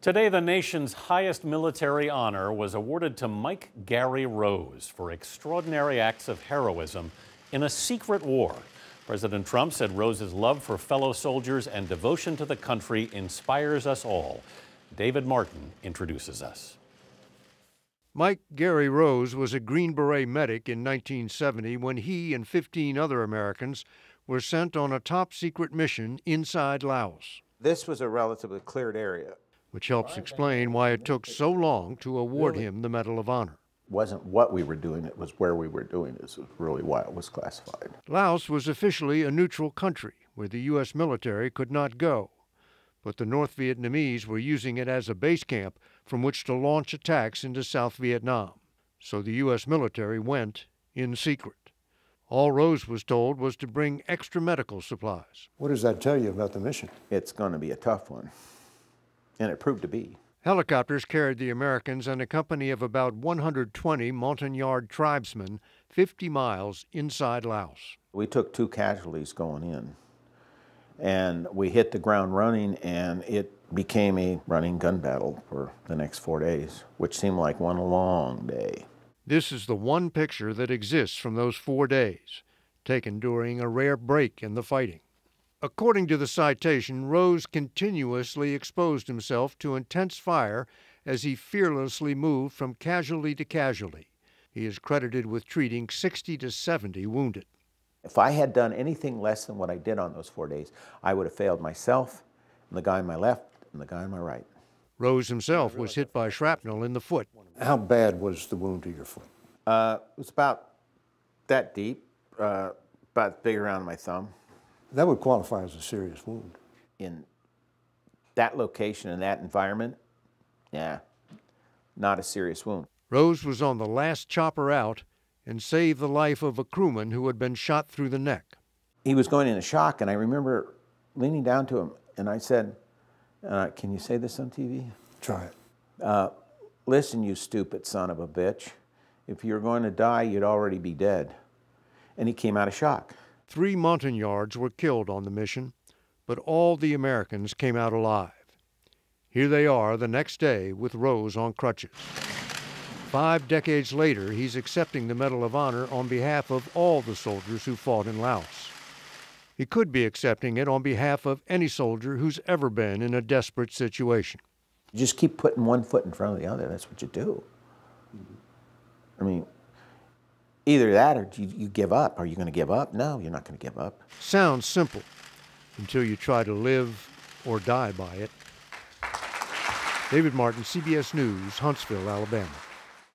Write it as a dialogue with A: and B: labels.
A: Today, the nation's highest military honor was awarded to Mike Gary Rose for extraordinary acts of heroism in a secret war. President Trump said Rose's love for fellow soldiers and devotion to the country inspires us all. David Martin introduces us.
B: Mike Gary Rose was a Green Beret medic in 1970 when he and 15 other Americans were sent on a top-secret mission inside Laos.
C: This was a relatively cleared area,
B: which helps explain why it took so long to award him the Medal of Honor.
C: It wasn't what we were doing, it was where we were doing it. This was really why it was classified.
B: Laos was officially a neutral country where the U.S. military could not go, but the North Vietnamese were using it as a base camp from which to launch attacks into South Vietnam. So the U.S. military went in secret. All Rose was told was to bring extra medical supplies.
D: What does that tell you about the mission?
C: It's going to be a tough one. And it proved to be.
B: Helicopters carried the Americans and a company of about 120 Montagnard tribesmen 50 miles inside Laos.
C: We took 2 casualties going in, and we hit the ground running, and it became a running gun battle for the next 4 days, which seemed like one long day.
B: This is the one picture that exists from those 4 days, taken during a rare break in the fighting. According to the citation, Rose continuously exposed himself to intense fire as he fearlessly moved from casualty to casualty. He is credited with treating 60 to 70 wounded.
C: If I had done anything less than what I did on those 4 days, I would have failed myself, and the guy on my left, and the guy on my right.
B: Rose himself was hit by shrapnel in the foot.
D: How bad was the wound to your foot?
C: It was about that deep, about big around my thumb.
D: That would qualify as a serious wound.
C: In that location, in that environment, yeah, not a serious wound.
B: Rose was on the last chopper out and saved the life of a crewman who had been shot through the neck.
C: He was going into shock, and I remember leaning down to him, and I said, can you say this on TV?
D: Try it.
C: Listen, you stupid son of a bitch. If you were going to die, you'd already be dead. And he came out of shock.
B: 3 Montagnards were killed on the mission, but all the Americans came out alive. Here they are the next day with Rose on crutches. 5 decades later, he's accepting the Medal of Honor on behalf of all the soldiers who fought in Laos. He could be accepting it on behalf of any soldier who's ever been in a desperate situation.
C: You just keep putting one foot in front of the other. That's what you do. I mean, either that or you give up. Are you going to give up? No, you're not going to give up.
B: Sounds simple until you try to live or die by it. David Martin, CBS News, Huntsville, Alabama.